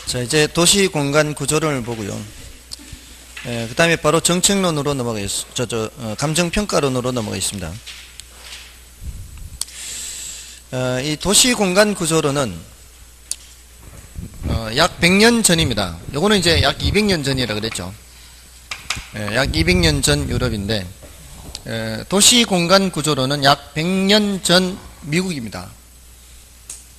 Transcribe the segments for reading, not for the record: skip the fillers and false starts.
자, 이제 도시 공간 구조론을 보고요. 그 다음에 바로 정책론으로 넘어가겠습니다. 감정평가론으로 넘어가겠습니다. 이 도시 공간 구조론은 약 100년 전입니다. 요거는 이제 약 200년 전이라 그랬죠. 약 200년 전 유럽인데, 도시 공간 구조론은 약 100년 전 미국입니다.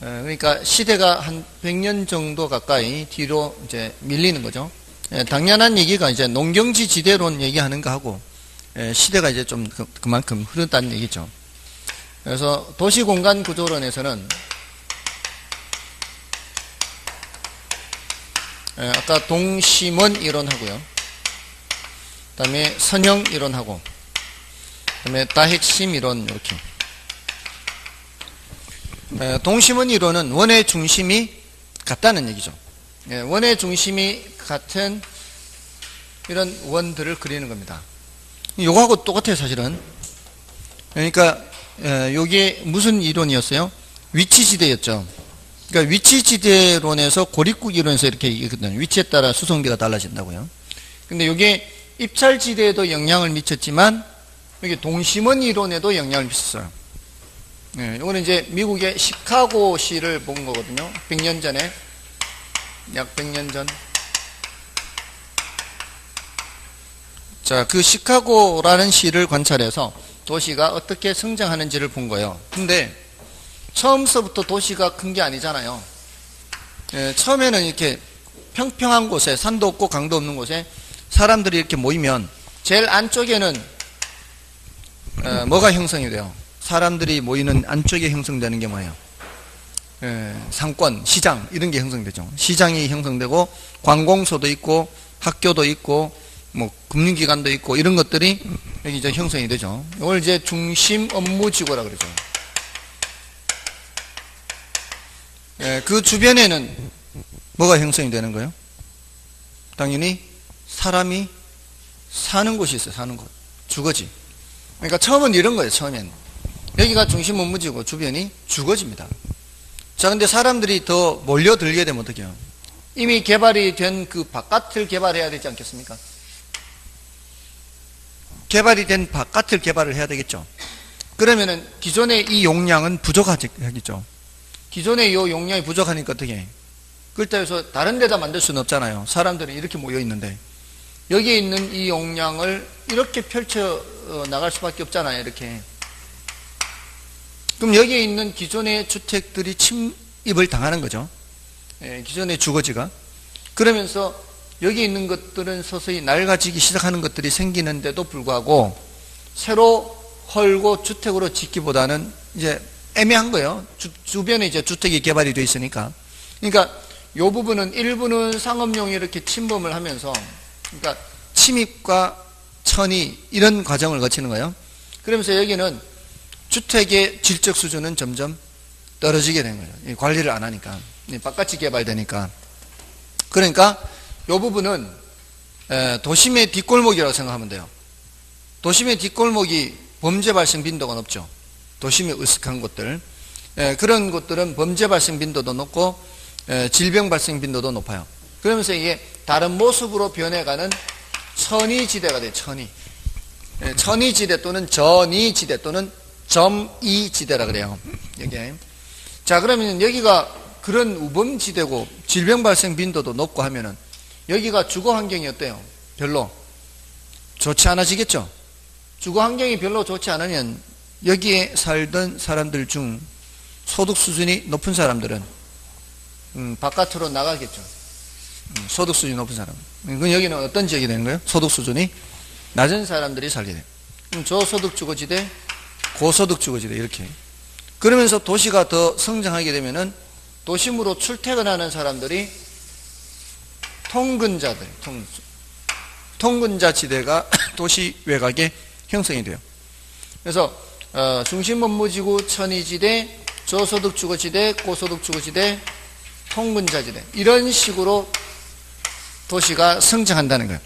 그러니까 시대가 한 100년 정도 가까이 뒤로 이제 밀리는 거죠. 당연한 얘기가 이제 농경지 지대론 얘기하는 거 하고, 시대가 이제 좀 그만큼 흐르다는 얘기죠. 그래서 도시 공간 구조론에서는 아까 동심원 이론하고요. 그 다음에 선형 이론하고, 그 다음에 다핵심 이론 이렇게. 동심원 이론은 원의 중심이 같다는 얘기죠. 원의 중심이 같은 이런 원들을 그리는 겁니다. 요거하고 똑같아요, 사실은. 그러니까 요게 무슨 이론이었어요? 위치지대였죠. 그러니까 위치지대론에서 고립국 이론에서 이렇게 얘기했거든요. 위치에 따라 수송비가 달라진다고요. 근데 요게 입찰지대에도 영향을 미쳤지만 여기 동심원 이론에도 영향을 미쳤어요. 이거는 이제 미국의 시카고시를 본 거거든요. 100년 전에. 약 100년 전. 자, 그 시카고라는 시를 관찰해서 도시가 어떻게 성장하는지를 본 거예요. 근데 처음서부터 도시가 큰 게 아니잖아요. 처음에는 이렇게 평평한 곳에, 산도 없고 강도 없는 곳에 사람들이 이렇게 모이면 제일 안쪽에는 뭐가 형성이 돼요? 사람들이 모이는 안쪽에 형성되는 게 뭐예요? 상권, 시장 이런 게 형성되죠. 시장이 형성되고 관공서도 있고 학교도 있고 뭐 금융기관도 있고 이런 것들이 여기 이제 형성이 되죠. 이걸 이제 중심 업무지구라 그러죠. 그 주변에는 뭐가 형성이 되는 거예요? 당연히 사람이 사는 곳이 있어요. 사는 곳, 주거지. 그러니까 처음은 이런 거예요. 처음엔 여기가 중심 업무지고 주변이 주거지입니다. 자, 근데 사람들이 더 몰려들게 되면 어떻게 해요? 이미 개발이 된 그 바깥을 개발해야 되지 않겠습니까? 개발이 된 바깥을 개발을 해야 되겠죠. 그러면은 기존의 이 용량은 부족하겠죠. 기존의 이 용량이 부족하니까 어떻게 해? 그렇다고 다른 데다 만들 수는 없잖아요. 사람들이 이렇게 모여 있는데 여기에 있는 이 용량을 이렇게 펼쳐 나갈 수밖에 없잖아요. 이렇게. 그럼 여기에 있는 기존의 주택들이 침입을 당하는 거죠. 기존의 주거지가. 그러면서 여기 있는 것들은 서서히 낡아지기 시작하는 것들이 생기는데도 불구하고 새로 헐고 주택으로 짓기보다는 이제 애매한 거예요. 주변에 이제 주택이 개발이 되어 있으니까. 그러니까 이 부분은 일부는 상업용이 이렇게 침범을 하면서 그러니까 침입과 천이 이런 과정을 거치는 거예요. 그러면서 여기는 주택의 질적 수준은 점점 떨어지게 된 거예요. 관리를 안 하니까. 바깥이 개발되니까. 그러니까 이 부분은 도심의 뒷골목이라고 생각하면 돼요. 도심의 뒷골목이 범죄 발생 빈도가 높죠. 도심의 으슥한 곳들. 그런 곳들은 범죄 발생 빈도도 높고 질병 발생 빈도도 높아요. 그러면서 이게 다른 모습으로 변해가는 천이지대가 돼요. 천이지대 또는 전이지대 또는 점이지대라 그래요. 여기. 자, 그러면 여기가 그런 우범지대고 질병 발생 빈도도 높고 하면은 여기가 주거 환경이 어때요? 별로 좋지 않아지겠죠? 주거 환경이 별로 좋지 않으면 여기에 살던 사람들 중 소득 수준이 높은 사람들은 바깥으로 나가겠죠. 소득 수준이 높은 사람. 그럼 여기는 어떤 지역이 되는 거예요? 소득 수준이 낮은 사람들이 살게 돼요. 저소득 주거지대, 고소득 주거지대 이렇게. 그러면서 도시가 더 성장하게 되면은 도심으로 출퇴근하는 사람들이 통근자 지대가 도시 외곽에 형성이 돼요. 그래서 중심 업무지구 천이지대, 저소득 주거지대, 고소득 주거지대, 통근자지대 이런 식으로 도시가 성장한다는 거예요.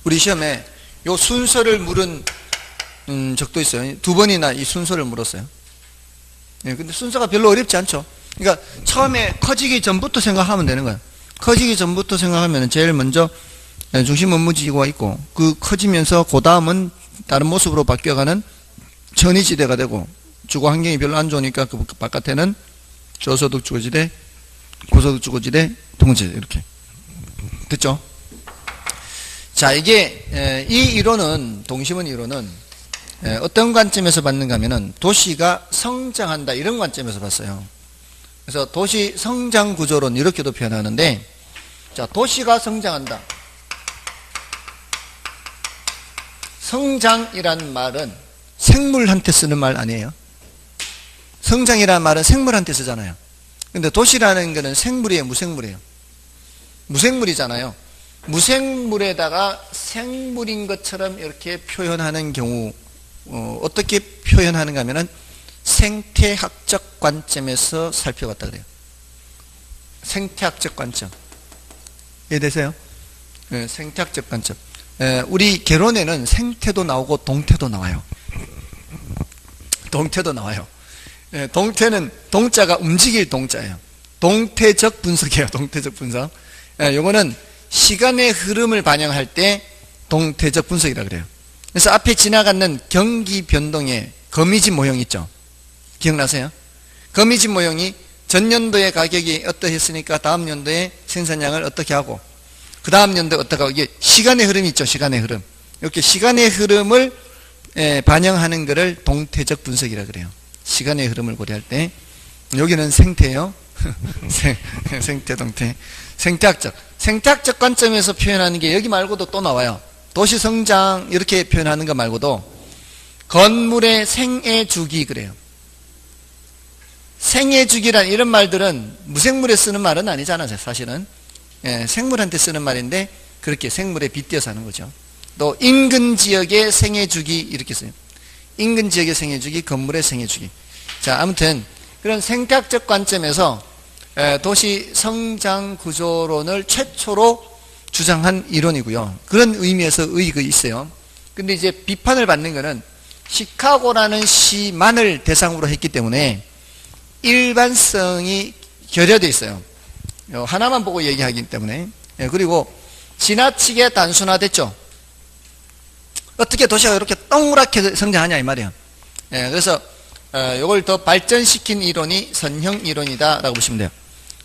우리 시험에 요 순서를 물은 적도 있어요. 2번이나 이 순서를 물었어요. 근데 순서가 별로 어렵지 않죠. 그러니까 처음에 커지기 전부터 생각하면 되는 거예요. 커지기 전부터 생각하면 제일 먼저 중심 업무지구가 있고, 그 커지면서 그 다음은 다른 모습으로 바뀌어가는 전이지대가 되고, 주거 환경이 별로 안 좋으니까 그 바깥에는 저소득 주거지대, 고소득 주거지대, 동지대 이렇게 됐죠? 자, 이게 이 이론은, 동심원 이론은 어떤 관점에서 봤는가 하면은 도시가 성장한다 이런 관점에서 봤어요. 그래서 도시 성장 구조론 이렇게도 표현하는데, 자, 도시가 성장한다. 성장이란 말은 생물한테 쓰는 말 아니에요. 성장이라는 말은 생물한테 쓰잖아요. 근데 도시라는 거는 생물이에요, 무생물이에요? 무생물이잖아요. 무생물에다가 생물인 것처럼 이렇게 표현하는 경우, 어떻게 표현하는가 하면은 생태학적 관점에서 살펴봤다 그래요. 생태학적 관점. 이해되세요? 네, 생태학적 관점. 우리 개론에는 생태도 나오고 동태도 나와요. 동태도 나와요. 동태는 동자가 움직일 동자예요. 동태적 분석이에요. 동태적 분석. 요거는 시간의 흐름을 반영할 때 동태적 분석이라고 그래요. 그래서 앞에 지나가는 경기 변동의 거미집 모형 있죠? 기억나세요? 거미집 모형이 전년도의 가격이 어떠했으니까 다음 연도에 생산량을 어떻게 하고, 그 다음 연도에 어떻게 하고, 이게 시간의 흐름이 있죠? 시간의 흐름. 이렇게 시간의 흐름을 반영하는 것을 동태적 분석이라고 그래요. 시간의 흐름을 고려할 때. 여기는 생태예요. 생태, 동태. 생태학적 관점에서 표현하는 게 여기 말고도 또 나와요. 도시 성장 이렇게 표현하는 거 말고도 건물의 생애 주기 그래요. 생애 주기란 이런 말들은 무생물에 쓰는 말은 아니잖아요. 사실은 생물한테 쓰는 말인데 그렇게 생물에 빗대어서 하는 거죠. 또 인근 지역의 생애 주기 이렇게 써요. 인근 지역의 생애 주기, 건물의 생애 주기. 자, 아무튼 그런 생태학적 관점에서 도시 성장 구조론을 최초로 주장한 이론이고요. 그런 의미에서 의의가 있어요. 근데 이제 비판을 받는 것은 시카고라는 시만을 대상으로 했기 때문에 일반성이 결여되어 있어요. 하나만 보고 얘기하기 때문에. 그리고 지나치게 단순화됐죠. 어떻게 도시가 이렇게 동그랗게 성장하냐 이 말이에요. 그래서 이걸 더 발전시킨 이론이 선형 이론이다라고 보시면 돼요.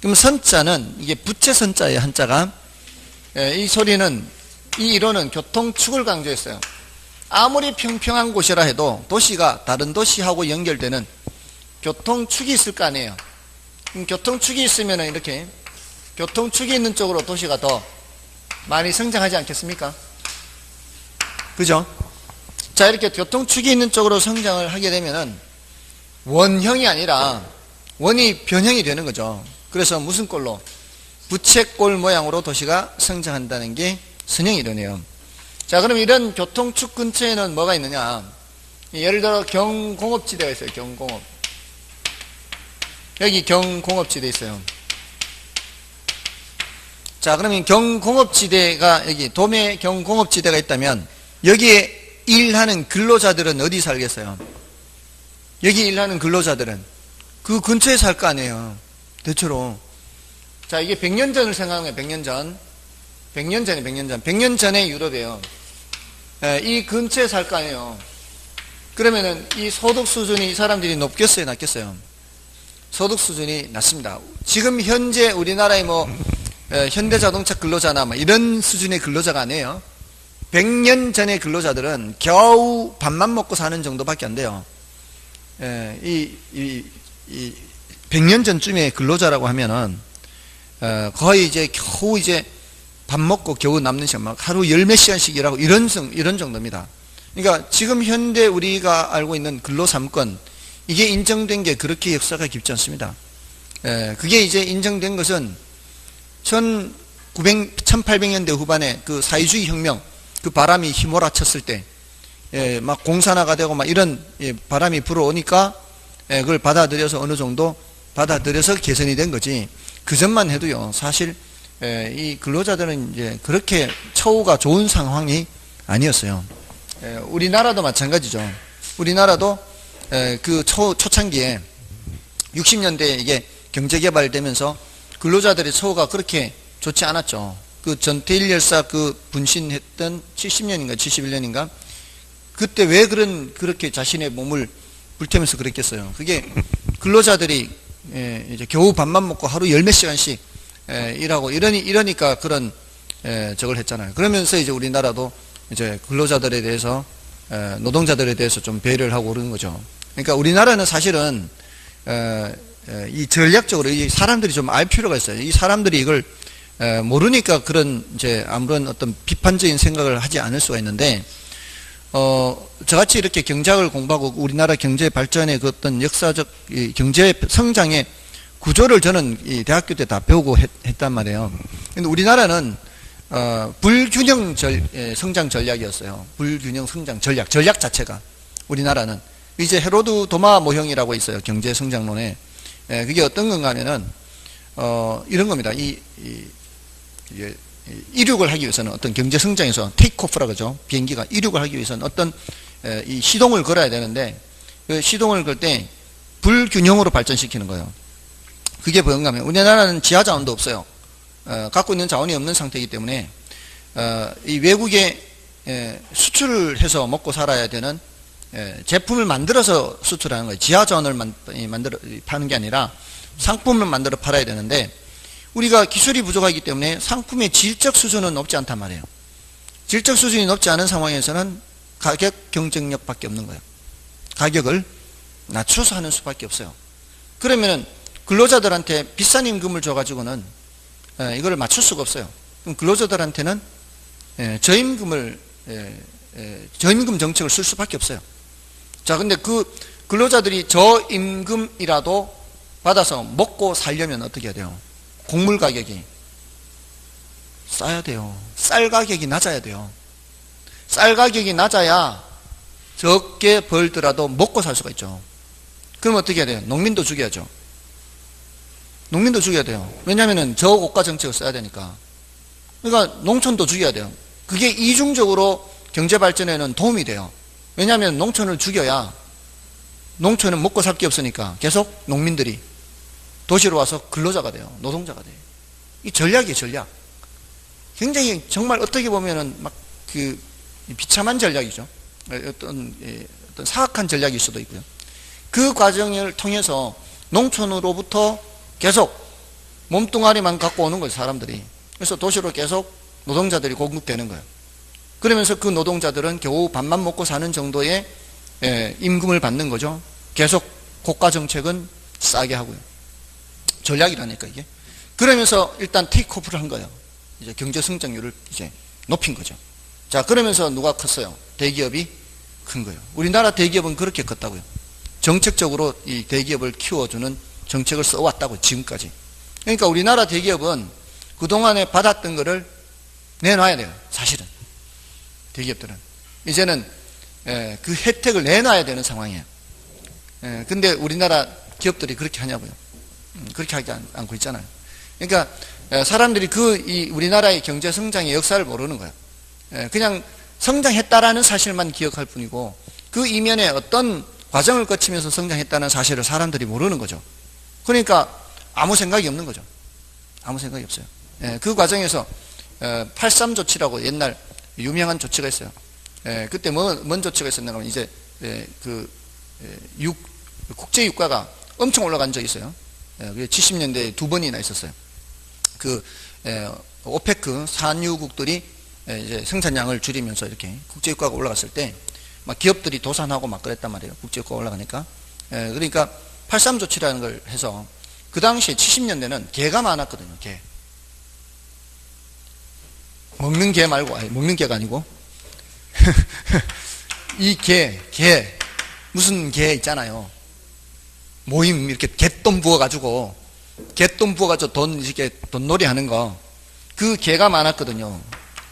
그럼 선자는 이게 부채 선자예요. 한자가. 이 소리는, 이 이론은 교통축을 강조했어요. 아무리 평평한 곳이라 해도 도시가 다른 도시하고 연결되는 교통축이 있을 거 아니에요. 교통축이 있으면 이렇게 교통축이 있는 쪽으로 도시가 더 많이 성장하지 않겠습니까? 그죠? 자, 이렇게 교통축이 있는 쪽으로 성장을 하게 되면은 원형이 아니라 원이 변형이 되는 거죠. 그래서 무슨 꼴로? 부채꼴 모양으로 도시가 성장한다는 게 선형 이론이에요. 자, 그럼 이런 교통축 근처에는 뭐가 있느냐? 예를 들어 경공업지대가 있어요. 경공업. 여기 경공업지대 있어요. 자, 그러면 경공업지대가 여기 도매 경공업지대가 있다면 여기에 일하는 근로자들은 어디 살겠어요? 여기 일하는 근로자들은 그 근처에 살 거 아니에요. 대체로. 자, 이게 100년 전을 생각하면 100년 전. 100년 전에 100년 전. 100년 전에 유럽이에요. 이 근처에 살 거 아니에요. 그러면은 이 소득 수준이 이 사람들이 높겠어요, 낮겠어요? 소득 수준이 낮습니다. 지금 현재 우리나라의 현대자동차 근로자나 이런 수준의 근로자가 아니에요. 100년 전의 근로자들은 겨우 밥만 먹고 사는 정도밖에 안 돼요. 100년 전쯤의 근로자라고 하면은 거의 이제 겨우 이제 밥 먹고 겨우 남는 시간, 하루 열 몇 시간씩 일하고 이런 정도입니다. 그러니까 지금 현대 우리가 알고 있는 근로삼권, 이게 인정된 게 그렇게 역사가 깊지 않습니다. 그게 이제 인정된 것은 1800년대 후반에 그 사회주의 혁명, 그 바람이 휘몰아쳤을 때, 막 공산화가 되고 막 이런 바람이 불어오니까 그걸 받아들여서 어느 정도 받아들여서 개선이 된 거지. 그 전만 해도요, 사실 이 근로자들은 이제 그렇게 처우가 좋은 상황이 아니었어요. 우리나라도 마찬가지죠. 우리나라도 그 초창기에 60년대에 이게 경제 개발되면서 근로자들의 처우가 그렇게 좋지 않았죠. 그 전태일 열사 그 분신했던 70년인가 71년인가 그때 왜 그렇게 자신의 몸을 불태우면서 그랬겠어요. 그게 근로자들이 이제 겨우 밥만 먹고 하루 열 몇 시간씩 일하고 이러니까 그런 저걸 했잖아요. 그러면서 이제 우리나라도 이제 근로자들에 대해서 노동자들에 대해서 좀 배려를 하고 그러는 거죠. 그러니까 우리나라는 사실은 이 전략적으로 이 사람들이 좀 알 필요가 있어요. 이 사람들이 이걸 모르니까 그런 이제 아무런 어떤 비판적인 생각을 하지 않을 수가 있는데 저같이 이렇게 경제학을 공부하고 우리나라 경제 발전의 그 어떤 역사적 이 경제 성장의 구조를 저는 이 대학교 때 다 배우고 했단 말이에요. 근데 우리나라는 불균형 성장 전략이었어요. 불균형 성장 전략 자체가 우리나라는 이제 헤로드 도마 모형이라고 있어요. 경제 성장론에. 그게 어떤 건가 하면은 이런 겁니다. 이륙을 하기 위해서는 어떤 경제 성장에서 테이크오프라 그러죠. 비행기가 이륙을 하기 위해서는 어떤 이 시동을 걸어야 되는데 그 시동을 걸 때 불균형으로 발전시키는 거예요. 그게 뭔가 하면 우리나라는 지하 자원도 없어요. 갖고 있는 자원이 없는 상태이기 때문에 이 외국에 수출을 해서 먹고 살아야 되는 제품을 만들어서 수출하는 거예요. 지하 자원을 만들어 파는 게 아니라 상품을 만들어 팔아야 되는데 우리가 기술이 부족하기 때문에 상품의 질적 수준은 높지 않단 말이에요. 질적 수준이 높지 않은 상황에서는 가격 경쟁력밖에 없는 거예요. 가격을 낮춰서 하는 수밖에 없어요. 그러면 근로자들한테 비싼 임금을 줘가지고는 이걸 맞출 수가 없어요. 그럼 근로자들한테는 저임금 정책을 쓸 수밖에 없어요. 자, 근데 그 근로자들이 저임금이라도 받아서 먹고 살려면 어떻게 해야 돼요? 곡물 가격이 싸야 돼요. 쌀 가격이 낮아야 돼요. 쌀 가격이 낮아야 적게 벌더라도 먹고 살 수가 있죠. 그럼 어떻게 해야 돼요? 농민도 죽여야죠. 농민도 죽여야 돼요. 왜냐하면 저고가 정책을 써야 되니까. 그러니까 농촌도 죽여야 돼요. 그게 이중적으로 경제 발전에는 도움이 돼요. 왜냐하면 농촌을 죽여야 농촌은 먹고 살 게 없으니까 계속 농민들이 도시로 와서 근로자가 돼요. 노동자가 돼요. 이 전략이에요, 전략. 굉장히 정말 어떻게 보면은 막 그 비참한 전략이죠. 어떤 사악한 전략일 수도 있고요. 그 과정을 통해서 농촌으로부터 계속 몸뚱아리만 갖고 오는 거예요, 사람들이. 그래서 도시로 계속 노동자들이 공급되는 거예요. 그러면서 그 노동자들은 겨우 밥만 먹고 사는 정도의 임금을 받는 거죠. 계속 고가 정책은 싸게 하고요. 전략이라니까 이게. 그러면서 일단 테이크오프를 한 거예요. 이제 경제 성장률을 이제 높인 거죠. 자, 그러면서 누가 컸어요? 대기업이 큰 거예요. 우리나라 대기업은 그렇게 컸다고요. 정책적으로 이 대기업을 키워주는 정책을 써왔다고 지금까지. 그러니까 우리나라 대기업은 그동안에 받았던 거를 내놔야 돼요. 사실은 대기업들은 이제는 그 혜택을 내놔야 되는 상황이에요. 근데 우리나라 기업들이 그렇게 하냐고요. 그렇게 하지 않고 있잖아요. 그러니까 사람들이 이 우리나라의 경제 성장의 역사를 모르는 거예요. 그냥 성장했다라는 사실만 기억할 뿐이고 그 이면에 어떤 과정을 거치면서 성장했다는 사실을 사람들이 모르는 거죠. 그러니까 아무 생각이 없는 거죠. 아무 생각이 없어요. 그 과정에서 83 조치라고 옛날 유명한 조치가 있어요. 그때 뭔 조치가 있었나 하면 이제 국제 유가가 엄청 올라간 적이 있어요. 70년대에 2번이나 있었어요. 오페크 산유국들이 이제 생산량을 줄이면서 이렇게 국제 유가가 올라갔을 때 막 기업들이 도산하고 막 그랬단 말이에요. 국제 유가가 올라가니까. 그러니까 83 조치라는 걸 해서 그 당시에 70년대는 개가 많았거든요. 개. 먹는 개 말고, 아니, 먹는 개가 아니고 이 개 무슨 개 있잖아요. 모임 이렇게 갯돈 부어가지고 이렇게 돈놀이 하는 거, 그 개가 많았거든요.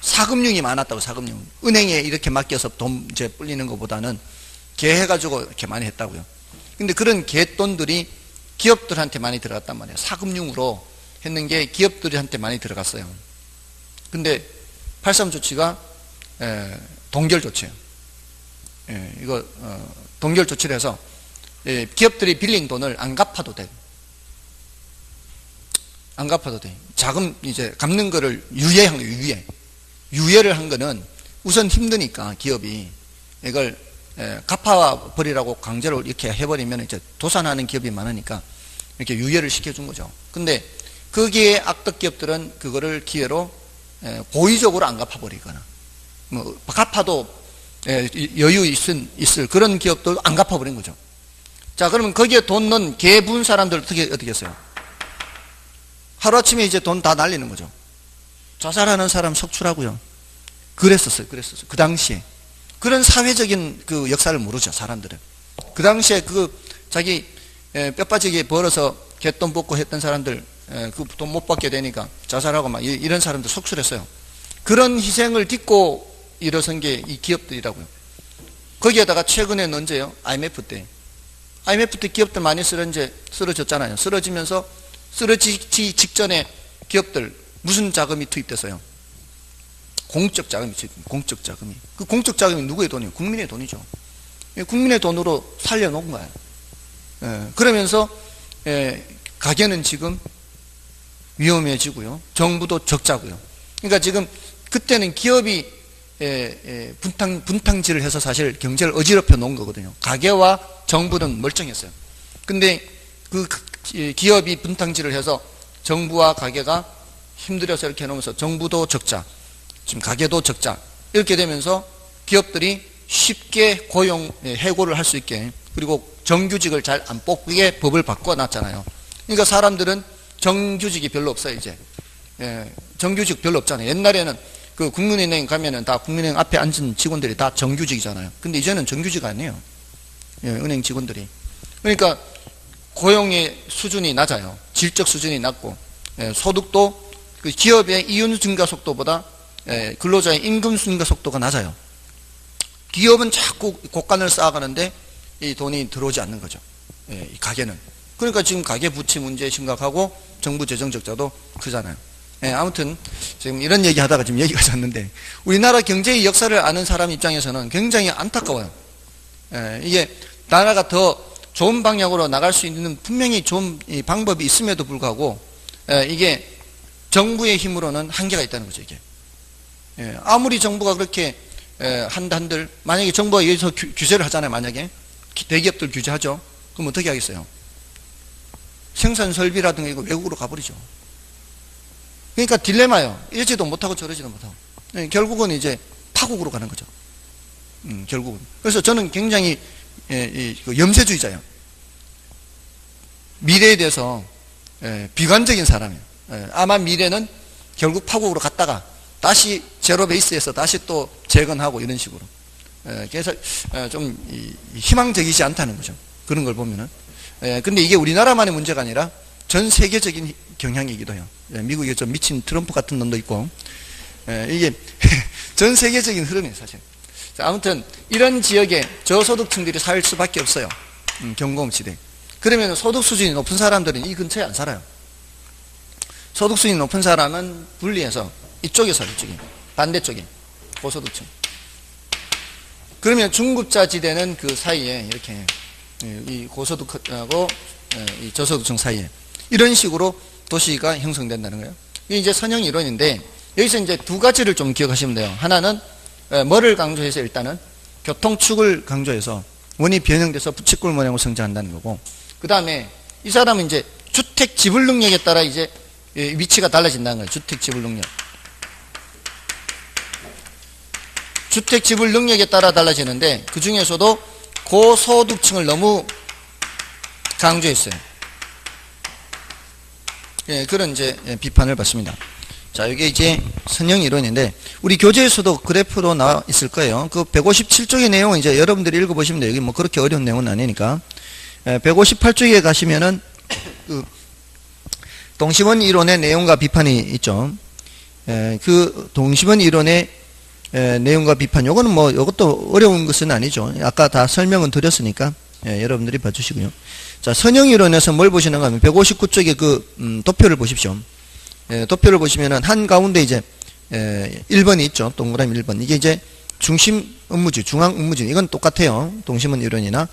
사금융이 많았다고. 사금융. 은행에 이렇게 맡겨서 돈 이제 불리는 것보다는 개 해가지고 이렇게 많이 했다고요. 근데 그런 개돈들이 기업들한테 많이 들어갔단 말이에요. 사금융으로 했는 게 기업들한테 많이 들어갔어요. 근데 83 조치가 동결 조치예요. 이거 동결 조치를 해서 기업들이 빌린 돈을 안 갚아도 돼. 안 갚아도 돼. 자금 이제 갚는 거를 유예한 거예요. 유예를 한 거는 우선 힘드니까 기업이 이걸 갚아버리라고 강제로 이렇게 해버리면 이제 도산하는 기업이 많으니까 이렇게 유예를 시켜준 거죠. 근데 거기에 악덕 기업들은 그거를 기회로 고의적으로 안 갚아버리거나 뭐 갚아도 여유 있을 그런 기업도 안 갚아버린 거죠. 자, 그러면 거기에 돈 넣은 개 부은 사람들 어떻게 했어요? 하루아침에 이제 돈 다 날리는 거죠. 자살하는 사람 속출하고요. 그랬었어요. 그 당시에. 그런 사회적인 그 역사를 모르죠, 사람들은. 그 당시에 그 자기 뼈 빠지게 벌어서 갯돈 벗고 했던 사람들 그 돈 못 받게 되니까 자살하고 막 이런 사람들 속출했어요. 그런 희생을 딛고 일어선 게 이 기업들이라고요. 거기에다가 최근에는 언제요? IMF 때. IMF 때 기업들 많이 쓰러졌잖아요. 쓰러지면서 쓰러지기 직전에 기업들 무슨 자금이 투입됐어요? 공적 자금이 투입됩니다. 공적 자금이. 그 공적 자금이 누구의 돈이에요? 국민의 돈이죠. 국민의 돈으로 살려놓은 거예요. 그러면서 가게는 지금 위험해지고요. 정부도 적자고요. 그러니까 지금 그때는 기업이 분탕질을 해서 사실 경제를 어지럽혀 놓은 거거든요. 가게와 정부는 멀쩡했어요. 근데 그 기업이 분탕질을 해서 정부와 가게가 힘들어서 이렇게 해놓으면서 정부도 적자, 지금 가게도 적자, 이렇게 되면서 기업들이 쉽게 고용 해고를 할 수 있게, 그리고 정규직을 잘 안 뽑게 법을 바꿔놨잖아요. 그러니까 사람들은 정규직이 별로 없어요, 이제. 정규직 별로 없잖아요. 옛날에는 그 국민은행 가면은 다 국민은행 앞에 앉은 직원들이 다 정규직이잖아요. 근데 이제는 정규직 아니에요. 은행 직원들이. 그러니까 고용의 수준이 낮아요. 질적 수준이 낮고, 소득도 그 기업의 이윤 증가 속도보다 근로자의 임금 증가 속도가 낮아요. 기업은 자꾸 곡간을 쌓아가는데 이 돈이 들어오지 않는 거죠. 이 가게는. 그러니까 지금 가계 부채 문제 심각하고 정부 재정 적자도 크잖아요. 아무튼 지금 이런 얘기 하다가 지금 얘기가 졌는데, 우리나라 경제의 역사를 아는 사람 입장에서는 굉장히 안타까워요. 이게 나라가 더 좋은 방향으로 나갈 수 있는 분명히 좋은 방법이 있음에도 불구하고 이게 정부의 힘으로는 한계가 있다는 거죠. 이게 아무리 정부가 그렇게 한들, 만약에 정부가 여기서 규제를 하잖아요. 만약에 대기업들 규제하죠. 그럼 어떻게 하겠어요? 생산 설비라든가 이거 외국으로 가버리죠. 그러니까 딜레마요. 이러지도 못하고 저러지도 못하고. 결국은 이제 파국으로 가는 거죠. 결국은. 그래서 저는 굉장히 염세주의자예요. 미래에 대해서 비관적인 사람이에요. 아마 미래는 결국 파국으로 갔다가 다시 제로 베이스에서 다시 또 재건하고 이런 식으로. 그래서 좀 희망적이지 않다는 거죠. 그런 걸 보면은. 근데 이게 우리나라만의 문제가 아니라 전 세계적인 경향이기도 해요. 미국에 좀 미친 트럼프 같은 놈도 있고, 이게 전 세계적인 흐름이에요, 사실. 아무튼 이런 지역에 저소득층들이 살 수밖에 없어요. 경공지대. 그러면 소득 수준이 높은 사람들은 이 근처에 안 살아요. 소득 수준이 높은 사람은 분리해서 이쪽에 살아요, 이쪽에. 반대쪽에. 고소득층. 그러면 중급자 지대는 그 사이에 이렇게 이 고소득하고 이 저소득층 사이에 이런 식으로 도시가 형성된다는 거예요. 이게 이제 선형 이론인데, 여기서 이제 두 가지를 좀 기억하시면 돼요. 하나는 뭐를 강조해서 일단은 교통축을 강조해서 원이 변형돼서 부채꼴 모양으로 성장한다는 거고, 그 다음에 이 사람은 이제 주택 지불 능력에 따라 이제 위치가 달라진다는 거예요. 주택 지불 능력. 주택 지불 능력에 따라 달라지는데, 그 중에서도 고소득층을 너무 강조했어요. 그런 이제 비판을 받습니다. 자, 이게 이제 선형 이론인데, 우리 교재에서도 그래프로 나와 있을 거예요. 그 157쪽의 내용은 이제 여러분들이 읽어보시면 돼요. 여기 뭐 그렇게 어려운 내용은 아니니까. 158쪽에 가시면은 그 동심원 이론의 내용과 비판이 있죠. 그 동심원 이론의 내용과 비판, 요거는 뭐 요것도 어려운 것은 아니죠. 아까 다 설명은 드렸으니까 여러분들이 봐주시고요. 자, 선형 이론에서 뭘 보시는가 하면 159쪽에 그 도표를 보십시오. 도표를 보시면은 한가운데 이제 1번이 있죠. 동그라미 1번. 이게 이제 중심 업무지, 중앙 업무지. 이건 똑같아요. 동심원 이론이나.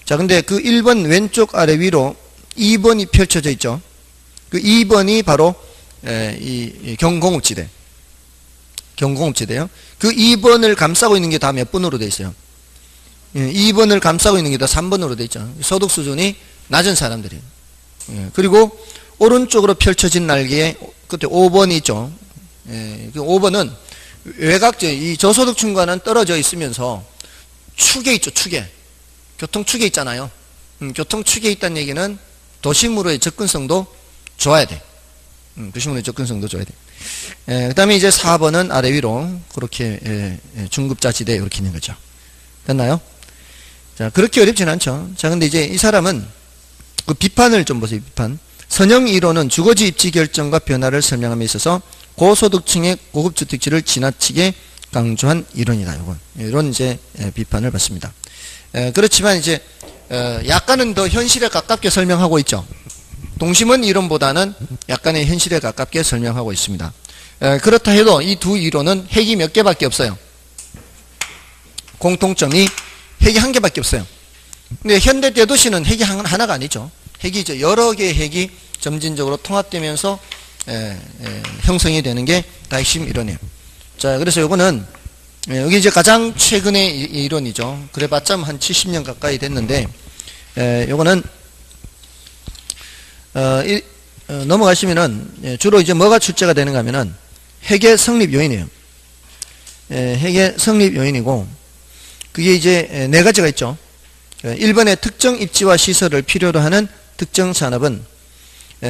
자, 근데 그 1번 왼쪽 아래 위로 2번이 펼쳐져 있죠. 그 2번이 바로 이 경공업지대. 경공업지대요. 그 2번을 감싸고 있는 게 다 몇 번으로 돼 있어요? 2번을 감싸고 있는 게 다 3번으로 돼 있죠. 소득 수준이 낮은 사람들이에요. 그리고 오른쪽으로 펼쳐진 날개에 그때 5번이 있죠. 그 5번은 외곽제, 이 저소득층과는 떨어져 있으면서 축에 있죠, 축에. 교통축에 있잖아요. 교통축에 있다는 얘기는 도심으로의 접근성도 좋아야 돼. 도심으로의 접근성도 좋아야 돼. 그 다음에 이제 4번은 아래 위로 그렇게 중급자지대 이렇게 있는 거죠. 됐나요? 자, 그렇게 어렵진 않죠. 자, 근데 이제 이 사람은 그 비판을 좀 보세요, 비판. 선형 이론은 주거지 입지 결정과 변화를 설명함에 있어서 고소득층의 고급주택지를 지나치게 강조한 이론이다. 이런 이제 비판을 받습니다. 그렇지만 이제 약간은 더 현실에 가깝게 설명하고 있죠. 동심원 이론보다는 약간의 현실에 가깝게 설명하고 있습니다. 그렇다 해도 이 두 이론은 핵이 몇 개밖에 없어요. 공통점이 핵이 한 개밖에 없어요. 근데 현대 대도시는 핵이 하나가 아니죠. 핵이 이제 여러 개의 핵이 점진적으로 통합되면서 형성이 되는 게 다핵심 이론이에요. 자, 그래서 요거는 여기 이제 가장 최근의 이론이죠. 그래봤자 한 70년 가까이 됐는데 요거는 넘어가시면은 주로 이제 뭐가 출제가 되는가 하면은 핵의 성립 요인이에요. 핵의 성립 요인이고 그게 이제 네 가지가 있죠. 1번의 특정 입지와 시설을 필요로 하는 특정 산업은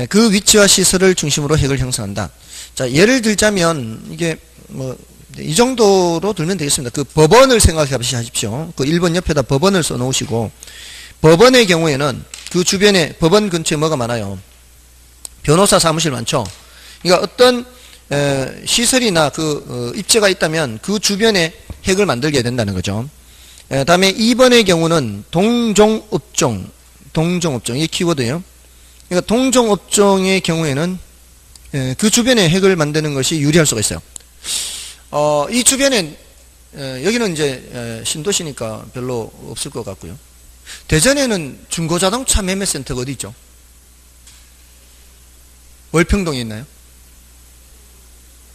그 위치와 시설을 중심으로 핵을 형성한다. 자, 예를 들자면 이게 뭐 이 정도로 들면 되겠습니다. 그 법원을 생각해 하십시오. 그 1번 옆에다 법원을 써 놓으시고 법원의 경우에는 그 주변에 법원 근처에 뭐가 많아요? 변호사 사무실 많죠. 그러니까 어떤 시설이나 그 입지가 있다면 그 주변에 핵을 만들게 된다는 거죠. 다음에 2번의 경우는 동종업종 이 키워드예요. 그러니까 동종업종의 경우에는 그 주변에 핵을 만드는 것이 유리할 수가 있어요. 이 주변에 여기는 이제 신도시니까 별로 없을 것 같고요. 대전에는 중고자동차 매매센터가 어디 있죠? 월평동에 있나요?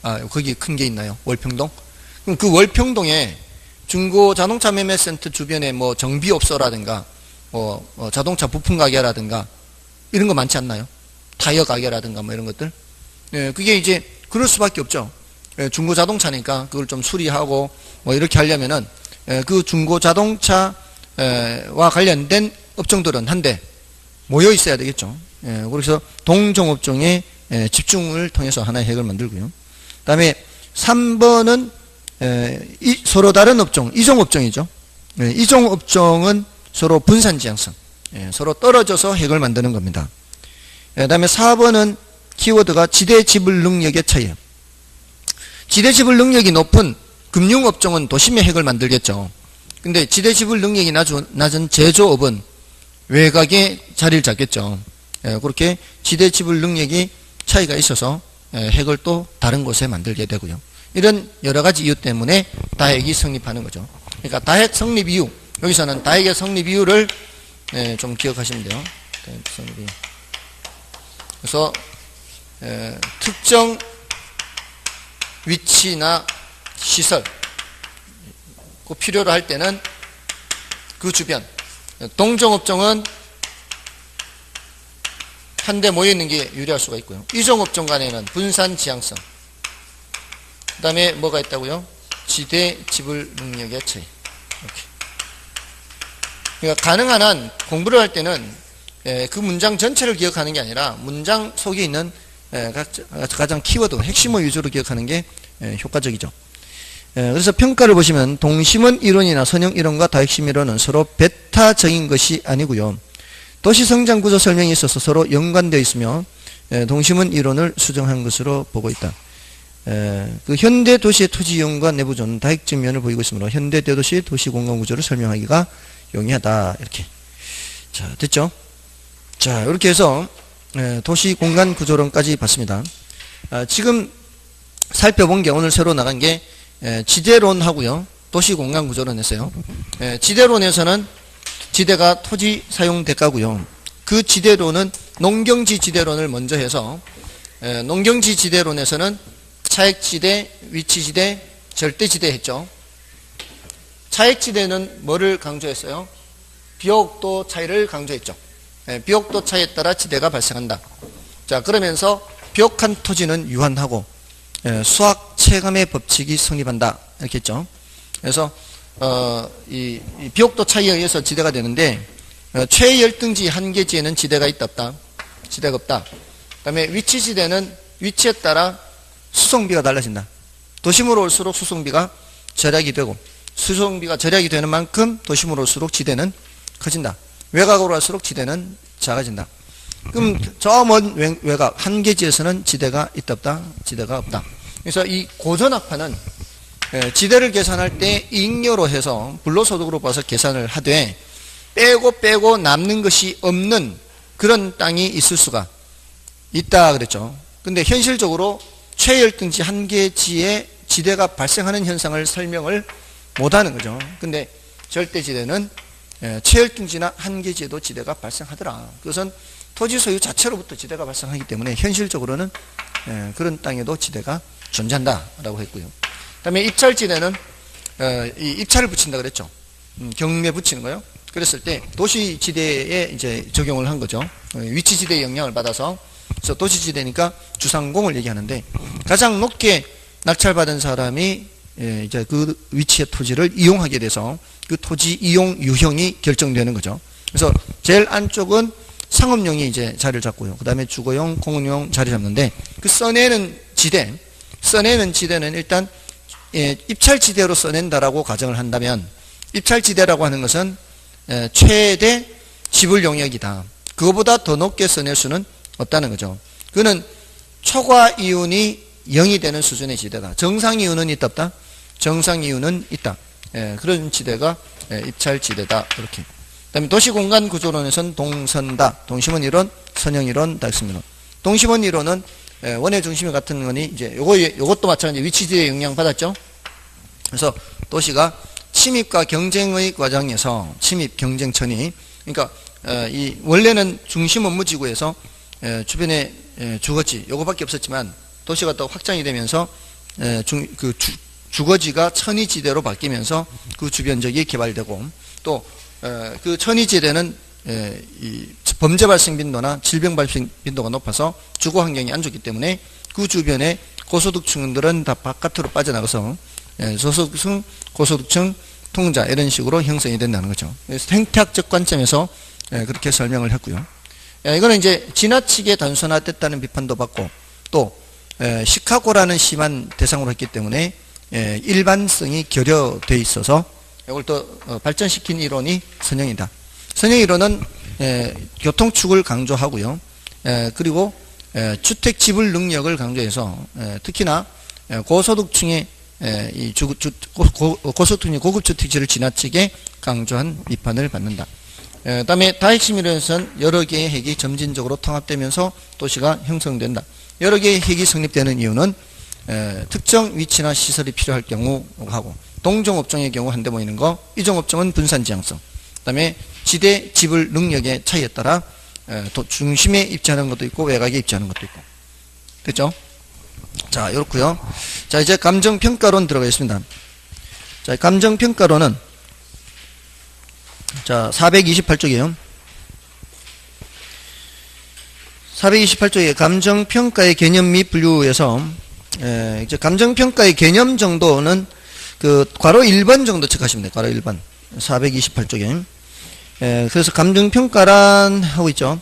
아, 거기 큰 게 있나요? 월평동? 그럼 그 월평동에 중고자동차 매매센터 주변에 뭐 정비업소라든가 자동차 부품 가게라든가 이런 거 많지 않나요? 타이어 가게라든가 뭐 이런 것들. 그게 이제 그럴 수밖에 없죠. 중고자동차니까 그걸 좀 수리하고 뭐 이렇게 하려면은 그 중고자동차와 관련된 업종들은 한데 모여 있어야 되겠죠. 그래서 동종업종의 집중을 통해서 하나의 핵을 만들고요. 그 다음에 3번은 서로 다른 업종, 이종업종이죠. 이종업종은 서로 분산지향성, 서로 떨어져서 핵을 만드는 겁니다. 그 다음에 4번은 키워드가 지대지불 능력의 차이예요. 지대지불 능력이 높은 금융업종은 도심의 핵을 만들겠죠. 근데 지대지불 능력이 낮은 제조업은 외곽에 자리를 잡겠죠. 그렇게 지대지불 능력이 차이가 있어서 핵을 또 다른 곳에 만들게 되고요. 이런 여러 가지 이유 때문에 다핵이 성립하는 거죠. 그러니까 다핵 성립 이유, 여기서는 다핵의 성립 이유를 좀 기억하시면 돼요. 다핵 성립 이유. 그래서 특정 위치나 시설 그 필요로 할 때는 그 주변, 동종업종은 한데 모여있는 게 유리할 수가 있고요. 이종업종 간에는 분산 지향성, 그 다음에 뭐가 있다고요? 지대 지불 능력의 차이. 이렇게. 그러니까 가능한 한 공부를 할 때는 그 문장 전체를 기억하는 게 아니라 문장 속에 있는 가장 키워드, 핵심어 위주로 기억하는 게 효과적이죠. 그래서 평가를 보시면 동심원 이론이나 선형 이론과 다핵심 이론은 서로 배타적인 것이 아니고요. 도시성장 구조 설명에 있어서 서로 연관되어 있으며 동심원 이론을 수정한 것으로 보고 있다. 그 현대 도시의 토지 이용과 내부존 다핵적 면을 보이고 있으므로 현대 대도시 도시 공간 구조를 설명하기가 용이하다. 이렇게. 자, 됐죠? 자, 이렇게 해서 도시 공간 구조론까지 봤습니다. 지금 살펴본 게 오늘 새로 나간 게 지대론하고요. 도시 공간 구조론 했어요. 지대론에서는 지대가 토지 사용 대가고요. 그 지대론은 농경지 지대론을 먼저 해서 농경지 지대론에서는 차액지대, 위치지대, 절대지대 했죠. 차액지대는 뭐를 강조했어요? 비옥도 차이를 강조했죠. 비옥도 차이에 따라 지대가 발생한다. 자, 그러면서 비옥한 토지는 유한하고 수학 체감의 법칙이 성립한다. 이렇게 했죠. 그래서 이 비옥도 차이에 의해서 지대가 되는데 최열등지 한계지에는 지대가 있다 없다? 지대가 없다. 그 다음에 위치지대는 위치에 따라 수송비가 달라진다. 도심으로 올수록 수송비가 절약이 되고 수송비가 절약이 되는 만큼 도심으로 올수록 지대는 커진다. 외곽으로 갈수록 지대는 작아진다. 그럼 저 먼 외곽 한계지에서는 지대가 있다 없다? 지대가 없다. 그래서 이 고전학파는 지대를 계산할 때 잉여로 해서 불로소득으로 봐서 계산을 하되 빼고 남는 것이 없는 그런 땅이 있을 수가 있다 그랬죠. 근데 현실적으로 최열등지 한계지에 지대가 발생하는 현상을 설명을 못하는 거죠. 근데 절대지대는 최열등지나 한계지에도 지대가 발생하더라. 그것은 토지 소유 자체로부터 지대가 발생하기 때문에 현실적으로는 그런 땅에도 지대가 존재한다라고 했고요. 그다음에 입찰지대는 이 입찰을 붙인다 그랬죠. 경매 붙이는 거요. 그랬을 때 도시지대에 이제 적용을 한 거죠. 위치지대의 영향을 받아서. 그래서 도시지대니까 주상공을 얘기하는데 가장 높게 낙찰받은 사람이 이제 그 위치의 토지를 이용하게 돼서 그 토지 이용 유형이 결정되는 거죠. 그래서 제일 안쪽은 상업용이 이제 자리를 잡고요. 그 다음에 주거용, 공원용 자리 잡는데 그 써내는 지대는 일단 입찰지대로 써낸다라고 가정을 한다면 입찰지대라고 하는 것은 최대 지불 용역이다. 그거보다 더 높게 써낼 수는 없다는 거죠. 그거는 초과 이윤이 0이 되는 수준의 지대다. 정상 이윤은 있다 없다? 정상 이윤은 있다. 그런 지대가 입찰지대다. 이렇게. 그 다음에 도시공간 구조론에서는 동선다. 동심원 이론, 선형 이론, 달성 이론. 동심원 이론은 원의 중심이 같은 거니 이제 요것도 마찬가지 위치지대에 영향 받았죠. 그래서 도시가 침입과 경쟁의 과정에서 침입 경쟁천이 그러니까 이 원래는 중심 업무지구에서 주변에 주거지 요거밖에 없었지만 도시가 또 확장이 되면서 주거지가 천의지대로 바뀌면서 그 주변 지역이 개발되고 또 그 천의지대는 이 범죄 발생 빈도나 질병 발생 빈도가 높아서 주거 환경이 안 좋기 때문에 그 주변에 고소득층들은 다 바깥으로 빠져나가서 저소득층, 고소득층, 통자 이런 식으로 형성이 된다는 거죠. 그래서 생태학적 관점에서 그렇게 설명을 했고요. 이거는 이제 지나치게 단순화됐다는 비판도 받고 또 시카고라는 시만 대상으로 했기 때문에 일반성이 결여돼 있어서 이걸 또 발전시킨 이론이 선형이다. 선형 이론은 교통축을 강조하고요. 그리고 주택 지불 능력을 강조해서 특히나 고소득층의 고소득층의 고급주택지를 지나치게 강조한 비판을 받는다. 그 다음에 다핵심 이론에서는 여러 개의 핵이 점진적으로 통합되면서 도시가 형성된다. 여러 개의 핵이 성립되는 이유는 특정 위치나 시설이 필요할 경우하고 동종업종의 경우 한데 모이는 거, 이종업종은 분산지향성, 그 다음에 지대 지불 능력의 차이에 따라 중심에 입지하는 것도 있고 외곽에 입지하는 것도 있고. 됐죠? 자, 이렇고요. 자, 이제 감정평가론 들어가겠습니다. 자, 감정평가론은 자, 428쪽이에요. 428쪽에 감정평가의 개념 및 분류에서 이제 감정평가의 개념 정도는 그 괄호 1번 정도 체크하시면 돼요. 괄호 1번. 428쪽에. 그래서 감정평가란 하고 있죠.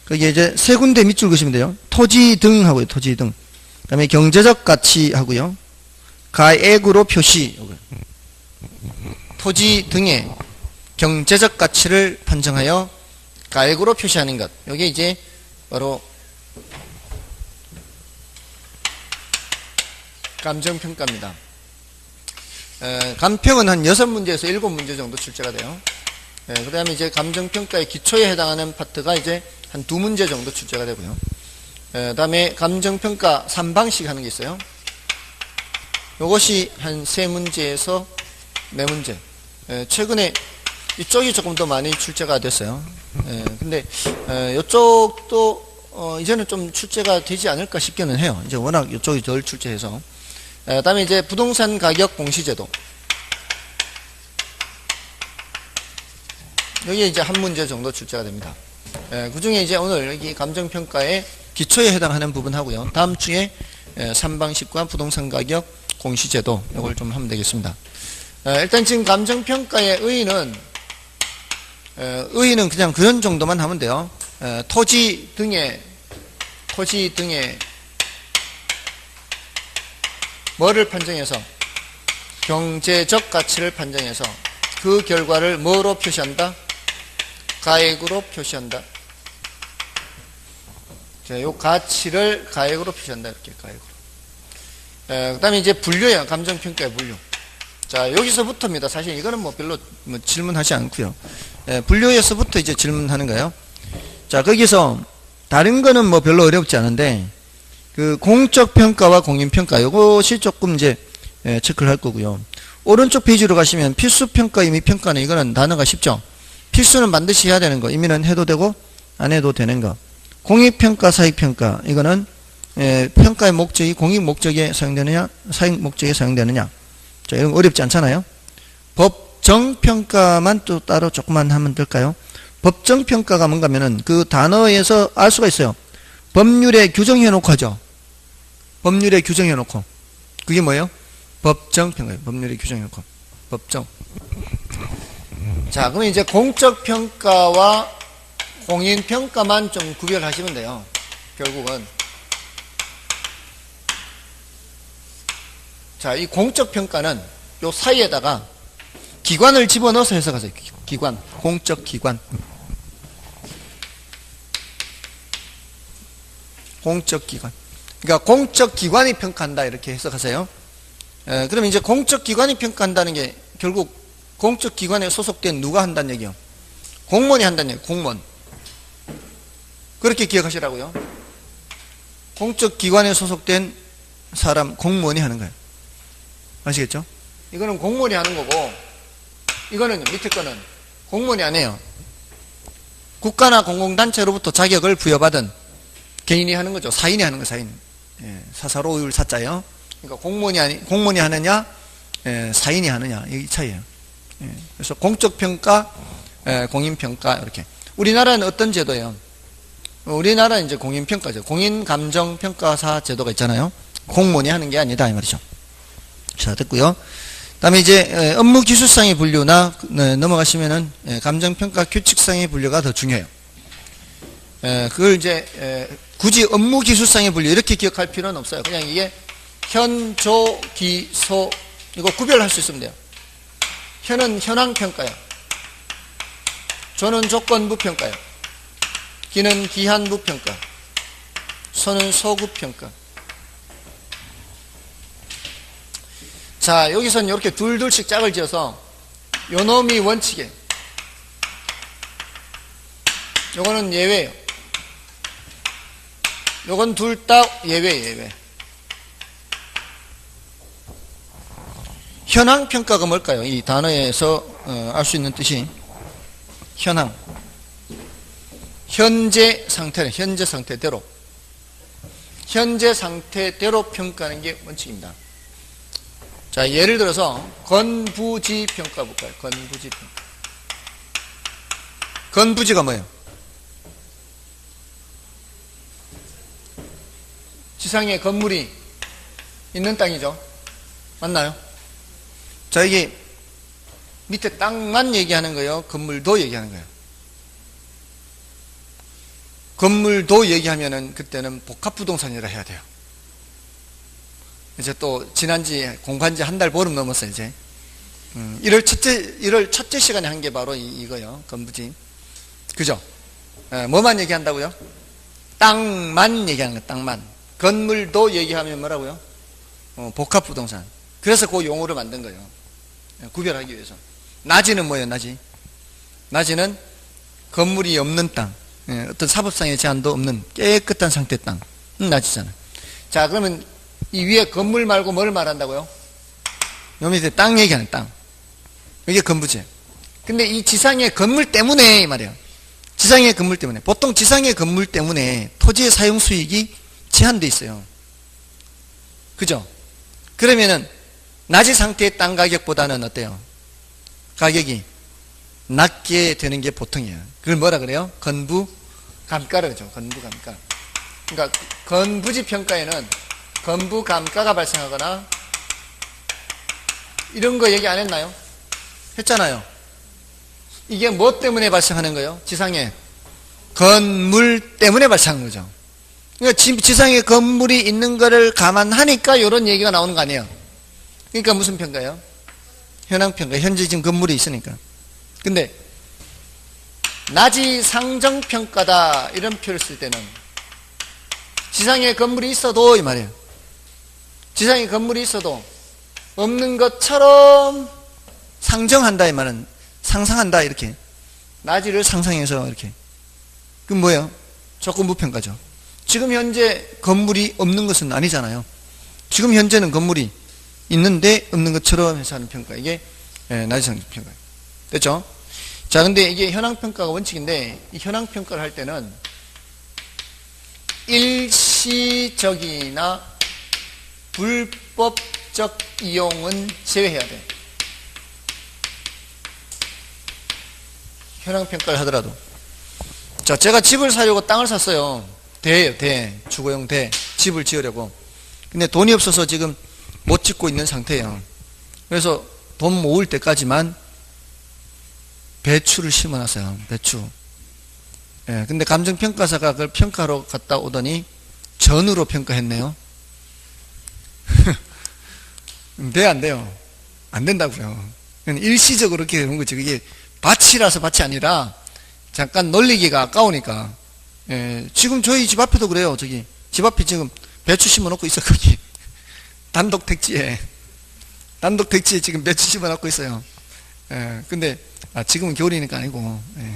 거기에 이제 세 군데 밑줄 그시면 돼요. 토지 등 하고요. 토지 등. 그 다음에 경제적 가치 하고요. 가액으로 표시. 토지 등의 경제적 가치를 판정하여 가액으로 표시하는 것. 이게 이제 바로 감정평가입니다. 감평은 한 6문제에서 7문제 정도 출제가 돼요. 그 다음에 이제 감정평가의 기초에 해당하는 파트가 이제 한 2문제 정도 출제가 되고요. 그 다음에 감정평가 3방식 하는 게 있어요. 요것이 한 3문제에서 4문제. 최근에 이쪽이 조금 더 많이 출제가 됐어요. 예, 근데 이쪽도 이제는 좀 출제가 되지 않을까 싶기는 해요. 이제 워낙 이쪽이 덜 출제해서. 그다음에 이제 부동산 가격 공시제도. 여기에 이제 한 문제 정도 출제가 됩니다. 그 중에 이제 오늘 여기 감정평가의 기초에 해당하는 부분 하고요. 다음 주에 3방식과 부동산 가격 공시제도 이걸 좀 하면 되겠습니다. 일단 지금 감정평가의 의의는 그냥 그런 정도만 하면 돼요. 토지 등의 뭐를 판정해서 경제적 가치를 판정해서 그 결과를 뭐로 표시한다? 가액으로 표시한다. 자, 요 가치를 가액으로 표시한다. 이렇게 가액으로. 그 다음에 이제 분류예요. 감정평가의 분류. 자, 여기서부터입니다. 사실 이거는 뭐 별로 질문하지 않고요. 분류에서부터 이제 질문하는 거예요. 자, 거기서 다른 거는 뭐 별로 어렵지 않은데 그 공적 평가와 공인 평가 요것이 조금 이제 체크를 할 거고요. 오른쪽 페이지로 가시면 필수 평가, 임의 평가는 이거는 단어가 쉽죠. 필수는 반드시 해야 되는 거. 임의는 해도 되고 안 해도 되는 거. 공익 평가, 사익 평가 이거는 평가의 목적이 공익 목적에 사용되느냐, 사익 목적에 사용되느냐. 자, 이런 거 어렵지 않잖아요. 법정 평가만 또 따로 조금만 하면 될까요? 법정 평가가 뭔가 하면은 그 단어에서 알 수가 있어요. 법률에 규정해 놓고 하죠. 법률에 규정해 놓고. 그게 뭐예요? 법정 평가예요. 법률에 규정해 놓고. 법정. 자, 그럼 이제 공적 평가와 공인 평가만 좀 구별하시면 돼요. 결국은. 자, 이 공적 평가는 요 사이에다가 기관을 집어넣어서 해석하세요. 기관. 공적 기관. 공적 기관. 그러니까 공적 기관이 평가한다 이렇게 해석하세요. 그럼 이제 공적 기관이 평가한다는 게 결국 공적 기관에 소속된 누가 한다는 얘기요? 공무원이 한다는 얘기요. 공무원. 그렇게 기억하시라고요. 공적 기관에 소속된 사람 공무원이 하는 거예요. 아시겠죠? 이거는 공무원이 하는 거고 이거는 밑에 거는 공무원이 안 해요. 국가나 공공단체로부터 자격을 부여받은 개인이 하는 거죠. 사인이 하는 거, 사인. 사사로울 사자요. 그러니까 공무원이 하느냐, 사인이 하느냐, 이 차이예요. 그래서 공적 평가, 공인 평가 이렇게. 우리나라는 어떤 제도예요? 우리나라는 이제 공인 평가죠. 공인 감정 평가사 제도가 있잖아요. 공무원이 하는 게 아니다 이 말이죠. 자, 됐고요. 그다음에 이제 업무 기술상의 분류나 넘어가시면은 감정 평가 규칙상의 분류가 더 중요해요. 그걸 이제 굳이 업무 기술상의 분류 이렇게 기억할 필요는 없어요. 그냥 이게 현, 조, 기, 소 이거 구별할 수 있으면 돼요. 현은 현황 평가예요. 조는 조건부 평가예요. 기는 기한부 평가. 소는 소구 평가. 자, 여기서는 이렇게 둘둘씩 짝을 지어서 요 놈이 원칙이에요. 요거는 예외예요. 요건 둘 다 예외. 현황 평가가 뭘까요? 이 단어에서 알 수 있는 뜻이 현황. 현재 상태는 현재 상태대로. 현재 상태대로 평가하는 게 원칙입니다. 자, 예를 들어서 건부지 평가 볼까요? 건부지 평가. 건부지가 뭐예요? 지상에 건물이 있는 땅이죠. 맞나요? 자, 이게 밑에 땅만 얘기하는 거예요? 건물도 얘기하는 거예요? 건물도 얘기하면은 그때는 복합부동산이라 해야 돼요. 이제 또 지난지 공부한지 한 달 보름 넘었어요 이제. 1월 첫째 시간에 한 게 바로 이거요. 건부지. 그죠? 뭐만 얘기한다고요? 땅만 얘기하는 거예요. 땅만. 건물도 얘기하면 뭐라고요? 복합부동산. 그래서 그 용어를 만든 거예요. 구별하기 위해서. 낮이는 뭐예요? 낮이는 건물이 없는 땅. 어떤 사법상의 제한도 없는 깨끗한 상태의 땅. 낮이잖아. 자, 그러면 이 위에 건물 말고 뭘 말한다고요? 요 밑에 땅 얘기하는 땅. 이게 건부지. 근데 이 지상의 건물 때문에 이 말이에요. 지상의 건물 때문에. 보통 지상의 건물 때문에 토지의 사용 수익이 제한돼 있어요. 그죠? 그러면은 낮은 상태의 땅 가격보다는 어때요? 가격이 낮게 되는 게 보통이에요. 그걸 뭐라 그래요? 건부 감가라고 그러죠. 건부 감가. 그러니까 건부지 평가에는 건부 감가가 발생하거나 이런 거 얘기 안 했나요? 했잖아요. 이게 뭐 때문에 발생하는 거예요? 지상에 건물 때문에 발생하는 거죠. 그러니까 지상에 건물이 있는 거를 감안하니까 이런 얘기가 나오는 거 아니에요? 그러니까 무슨 평가예요? 현황평가. 현재 지금 건물이 있으니까. 근데 낮이 상정평가다 이런 표를 쓸 때는 지상에 건물이 있어도 이 말이에요. 지상에 건물이 있어도 없는 것처럼 상정한다 이 말은 상상한다 이렇게 낮이를 상상해서 이렇게 그럼 뭐예요? 조건부평가죠. 지금 현재 건물이 없는 것은 아니잖아요. 지금 현재는 건물이 있는데 없는 것처럼 해서 하는 평가. 이게 낮이 상정평가. 됐죠? 자, 근데 이게 현황평가가 원칙인데 이 현황평가를 할 때는 일시적이나 불법적 이용은 제외해야 돼. 현황평가를 하더라도. 자, 제가 집을 사려고 땅을 샀어요. 대예요, 대. 주거용 대. 집을 지으려고. 근데 돈이 없어서 지금 못 짓고 있는 상태예요. 그래서 돈 모을 때까지만 배추를 심어놨어요. 배추. 예, 근데 감정평가사가 그걸 평가하러 갔다 오더니 전으로 평가했네요. 돼, 안 돼요? 안 된다고요. 일시적으로 그렇게 되는 거지. 그게 밭이라서 밭이 아니라 잠깐 놀리기가 아까우니까. 예, 지금 저희 집 앞에도 그래요. 저기 집 앞에 지금 배추 심어놓고 있어. 거기 단독 택지에 지금 배추 심어놓고 있어요. 예, 근데 지금은 겨울이니까 아니고 예,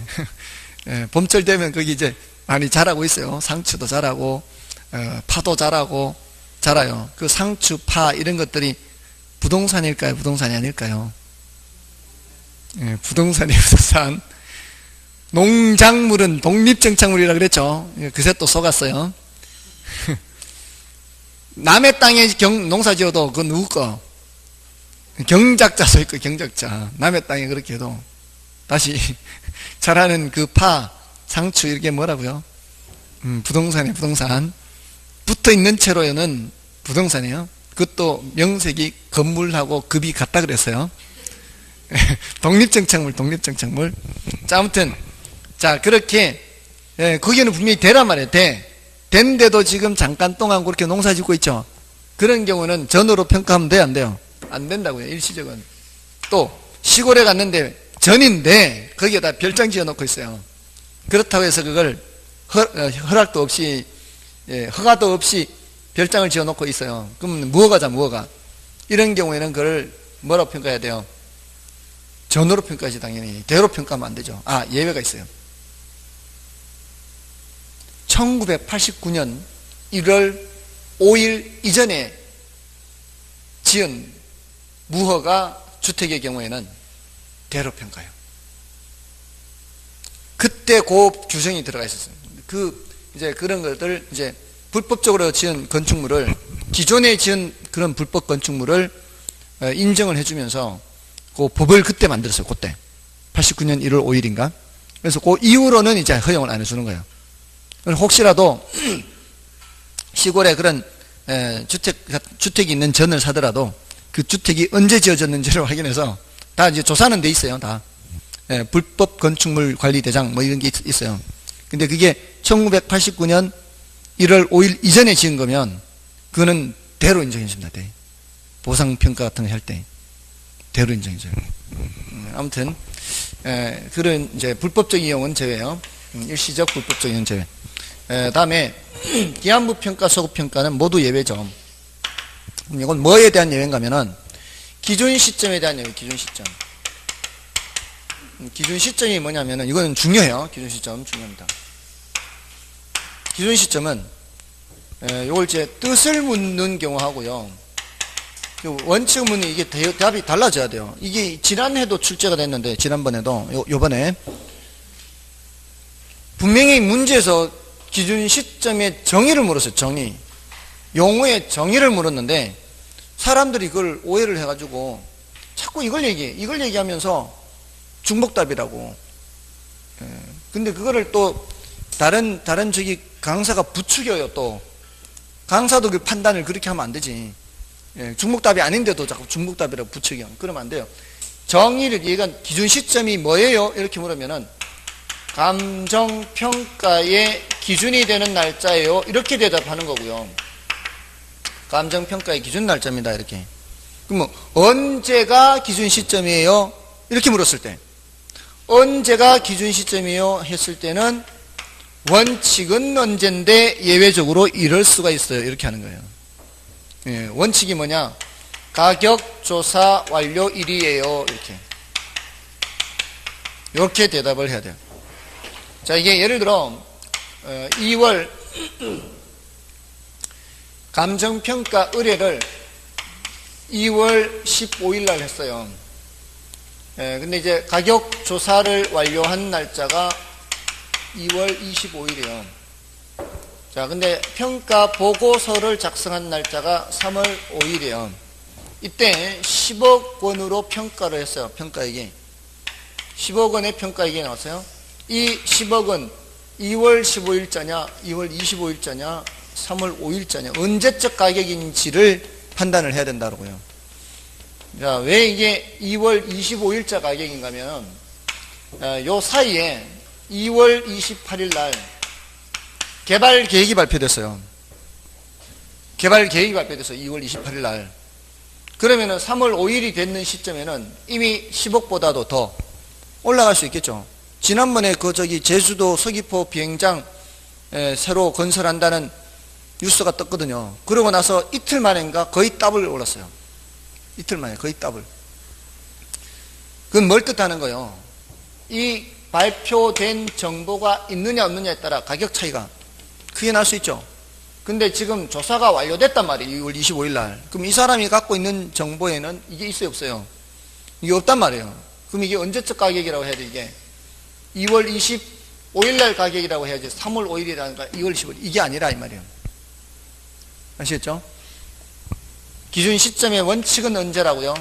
예, 봄철 되면 거기 이제 많이 자라고 있어요. 상추도 자라고 파도 자라고 자라요. 그 상추, 파 이런 것들이 부동산일까요? 부동산이 아닐까요? 예, 부동산이 부동산. 농작물은 독립정착물이라 그랬죠. 예, 그새 또 속았어요. 남의 땅에 농사 지어도 그건 누구 거? 경작자 써 있고 경작자. 남의 땅에 그렇게 해도 다시 자라는 그 파, 상추 이렇게 뭐라고요? 부동산이에요. 부동산. 붙어있는 채로는 부동산이에요. 그것도 명색이 건물하고 급이 같다 그랬어요. 독립정착물. 자, 아무튼 자, 그렇게 거기는 분명히 대란 말이에요. 된데도 지금 잠깐 동안 그렇게 농사 짓고 있죠. 그런 경우는 전으로 평가하면 돼요, 안 돼요? 안 된다고요. 일시적은. 또 시골에 갔는데 전인데 거기에다 별장 지어 놓고 있어요. 그렇다고 해서 그걸 허락도 없이 허가도 없이 별장을 지어 놓고 있어요. 그럼 무허가자. 이런 경우에는 그걸 뭐라고 평가해야 돼요? 전으로 평가하지. 당연히 대로 평가하면 안 되죠. 예외가 있어요. 1989년 1월 5일 이전에 지은 무허가 주택의 경우에는 대로 평가해요. 그때 그 규정이 들어가 있었어요. 이제 그런 것들 이제 불법적으로 지은 건축물을 기존에 지은 그런 불법 건축물을 인정을 해주면서 그 법을 그때 만들었어요. 그때 89년 1월 5일인가. 그래서 그 이후로는 이제 허용을 안 해주는 거예요. 혹시라도 시골에 그런 주택이 있는 전을 사더라도 그 주택이 언제 지어졌는지를 확인해서 다 이제 조사는 돼 있어요. 다 불법 건축물 관리 대장 뭐 이런 게 있어요. 근데 그게 1989년 1월 5일 이전에 지은 거면 그거는 대로 인정해 줍니다. 보상 평가 같은 거 할 때 대로 인정해 줘요. 아무튼 그런 이제 불법적 이용은 제외요. 일시적 불법적 이용 제외. 다음에 기한부 평가, 소급 평가는 모두 예외죠. 이건 뭐에 대한 예외인가면은 기준 시점에 대한 예외. 기준 시점. 기준 시점이 뭐냐면은 이거는 중요해요. 기준 시점 중요합니다. 기준 시점은 요걸 이제 뜻을 묻는 경우하고요. 원칙 의문이 이게 답이 달라져야 돼요. 이게 지난해도 출제가 됐는데, 지난번에도, 요번에. 분명히 문제에서 기준 시점의 정의를 물었어요, 정의. 용어의 정의를 물었는데, 사람들이 그걸 오해를 해가지고, 자꾸 이걸 얘기하면서 중복답이라고. 근데 그거를 또, 다른 저기 강사가 부추겨요, 또. 강사도 그 판단을 그렇게 하면 안 되지. 중복답이 아닌데도 자꾸 중복답이라고 부추겨. 그러면 안 돼요. 정의를, 얘가 기준 시점이 뭐예요? 이렇게 물으면은, 감정평가의 기준이 되는 날짜예요. 이렇게 대답하는 거고요. 감정평가의 기준 날짜입니다. 이렇게. 그럼 언제가 기준 시점이에요? 이렇게 물었을 때. 언제가 기준 시점이에요? 했을 때는 원칙은 언젠데 예외적으로 이럴 수가 있어요. 이렇게 하는 거예요. 원칙이 뭐냐? 가격 조사 완료일이에요. 이렇게 대답을 해야 돼요. 자, 이게 예를 들어 2월 감정평가 의뢰를 2월 15일 날 했어요. 근데 이제 가격 조사를 완료한 날짜가 2월 25일이에요. 자, 근데 평가 보고서를 작성한 날짜가 3월 5일이에요. 이때 10억 원으로 평가를 했어요. 평가액이. 10억 원의 평가액이 나왔어요. 이 10억은 2월 15일자냐, 2월 25일자냐, 3월 5일자냐, 언제적 가격인지를 판단을 해야 된다고요. 자, 왜 이게 2월 25일자 가격인가 하면, 요 사이에 2월 28일 날 개발 계획이 발표됐어요. 개발 계획이 발표됐어요. 2월 28일 날. 그러면은 3월 5일이 됐는 시점에는 이미 10억보다도 더 올라갈 수 있겠죠. 지난번에 제주도 서귀포 비행장 새로 건설한다는 뉴스가 떴거든요. 그러고 나서 이틀 만인가 거의 더블 올랐어요. 이틀 만에 거의 더블. 그건 뭘 뜻하는 거예요? 이 발표된 정보가 있느냐 없느냐에 따라 가격 차이가 크게 날 수 있죠. 근데 지금 조사가 완료됐단 말이에요. 2월 25일 날. 그럼 이 사람이 갖고 있는 정보에는 이게 있어요, 없어요? 이게 없단 말이에요. 그럼 이게 언제적 가격이라고 해야 돼, 이게? 2월 25일 날 가격이라고 해야지. 3월 5일이라든가 2월 15일. 이게 아니라 이 말이에요. 아시겠죠? 기준 시점의 원칙은 언제라고요?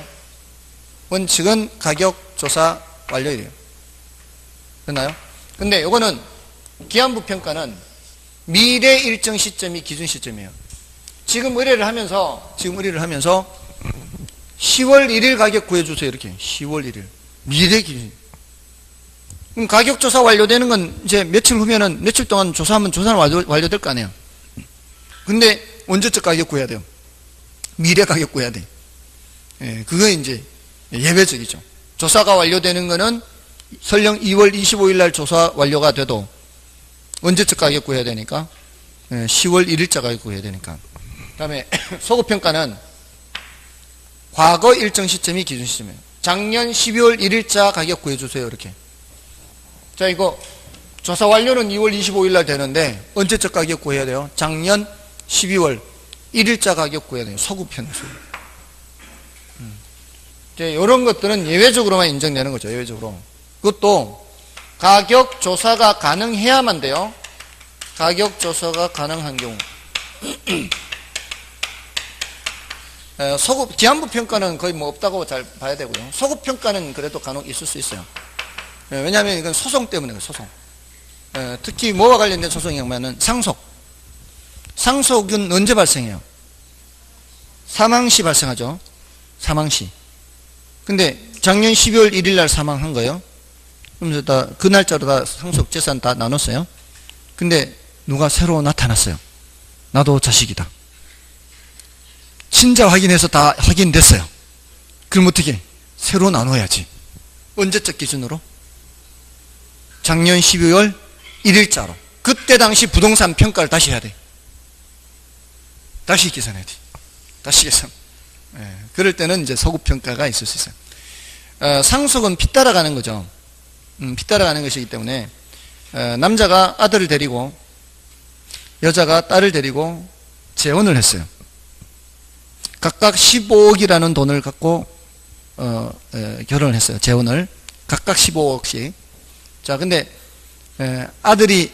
원칙은 가격 조사 완료일이에요. 됐나요? 근데 요거는 기한부 평가는 미래 일정 시점이 기준 시점이에요. 지금 의뢰를 하면서 10월 1일 가격 구해주세요. 이렇게 10월 1일 미래 기준. 그럼 가격 조사 완료되는 건 이제 며칠 후면은 며칠 동안 조사하면 조사는 완료될 거 아니에요. 근데 언제적 가격 구해야 돼요? 미래 가격 구해야 돼. 그거 이제 예외적이죠. 조사가 완료되는 거는 설령 2월 25일 날 조사 완료가 돼도 언제적 가격 구해야 되니까 10월 1일자 가격 구해야 되니까. 그 다음에 소급평가는 과거 일정 시점이 기준 시점이에요. 작년 12월 1일자 가격 구해주세요. 이렇게. 자, 이거 조사 완료는 2월 25일 날 되는데 언제적 가격 구해야 돼요? 작년 12월 1일자 가격 구해야 돼요. 소급평수. 이런 것들은 예외적으로만 인정되는 거죠. 예외적으로. 그것도 가격 조사가 가능해야만 돼요. 가격 조사가 가능한 경우. 소급, 기한부 평가는 거의 뭐 없다고 잘 봐야 되고요. 소급 평가는 그래도 간혹 있을 수 있어요. 왜냐하면 이건 소송 때문에, 소송. 특히 뭐와 관련된 소송이냐면은 상속. 상속은 언제 발생해요? 사망시 발생하죠. 사망시. 근데 작년 12월 1일 날 사망한 거예요. 그러면서 그 날짜로 다 상속 재산 다 나눴어요. 근데 누가 새로 나타났어요. 나도 자식이다. 친자 확인해서 다 확인됐어요. 그럼 어떻게? 새로 나눠야지. 언제적 기준으로? 작년 12월 1일자로. 그때 당시 부동산 평가를 다시 해야 돼. 다시 계산해야 돼. 다시 계산. 그럴 때는 이제 소급평가가 있을 수 있어요. 상속은 피 따라가는 거죠. 피 따라가는 것이기 때문에 남자가 아들을 데리고 여자가 딸을 데리고 재혼을 했어요. 각각 15억이라는 돈을 갖고 결혼을 했어요. 재혼을 각각 15억씩. 자, 근데 아들이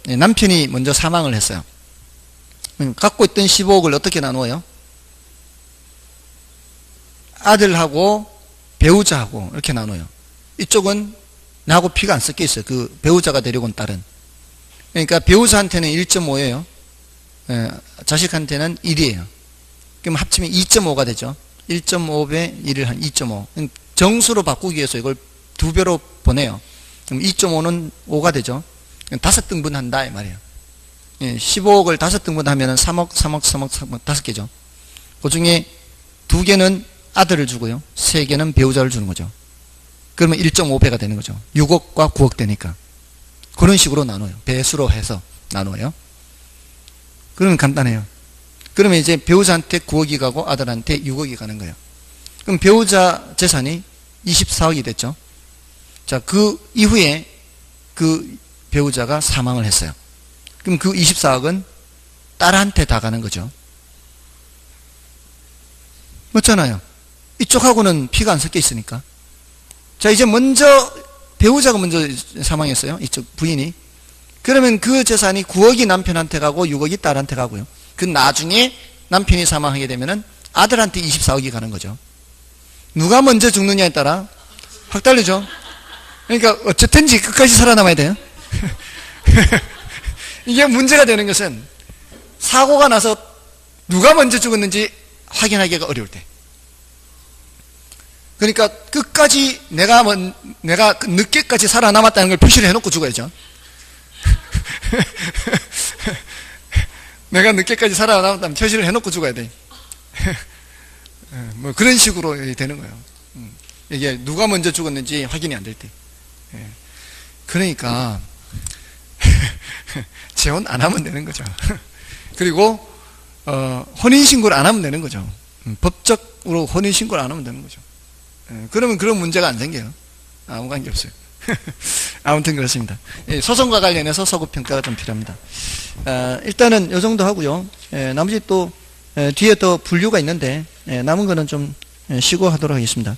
남편이 먼저 사망을 했어요. 갖고 있던 15억을 어떻게 나누어요? 아들하고 배우자하고 이렇게 나눠요. 이쪽은 나하고 피가 안 섞여 있어요. 그 배우자가 데리고 온 딸은. 그러니까 배우자한테는 1.5예요. 자식한테는 1이에요. 그럼 합치면 2.5가 되죠. 1.5배 1을 한 2.5. 정수로 바꾸기 위해서 이걸 2배로 보내요. 그럼 2.5는 5가 되죠. 5등분 한다 이 말이에요. 15억을 5등분 하면은 3억 5개죠. 그 중에 2개는 아들을 주고요. 3개는 배우자를 주는 거죠. 그러면 1.5배가 되는 거죠. 6억과 9억 되니까. 그런 식으로 나눠요. 배수로 해서 나눠요. 그러면 간단해요. 그러면 이제 배우자한테 9억이 가고 아들한테 6억이 가는 거예요. 그럼 배우자 재산이 24억이 됐죠. 자, 그 이후에 그 배우자가 사망을 했어요. 그럼 그 24억은 딸한테 다 가는 거죠. 맞잖아요. 이쪽하고는 피가 안 섞여 있으니까. 자, 이제 배우자가 먼저 사망했어요. 이쪽 부인이. 그러면 그 재산이 9억이 남편한테 가고 6억이 딸한테 가고요. 그 나중에 남편이 사망하게 되면은 아들한테 24억이 가는 거죠. 누가 먼저 죽느냐에 따라 확 달리죠. 그러니까 어쨌든지 끝까지 살아남아야 돼요. 이게 문제가 되는 것은 사고가 나서 누가 먼저 죽었는지 확인하기가 어려울 때. 그러니까 끝까지 내가 늦게까지 살아남았다는 걸 표시를 해놓고 죽어야죠. 내가 늦게까지 살아남았다면 표시를 해놓고 죽어야 돼. 뭐 그런 식으로 되는 거예요. 이게 누가 먼저 죽었는지 확인이 안 될 때. 그러니까 재혼 안 하면 되는 거죠. 그리고 혼인신고를 안 하면 되는 거죠. 법적으로 혼인신고를 안 하면 되는 거죠. 그러면 그런 문제가 안 생겨요. 아무 관계 없어요. 아무튼 그렇습니다. 소송과 관련해서 소급평가가 좀 필요합니다. 일단은 이 정도 하고요. 나머지 또 뒤에 또 분류가 있는데 남은 거는 좀 쉬고 하도록 하겠습니다.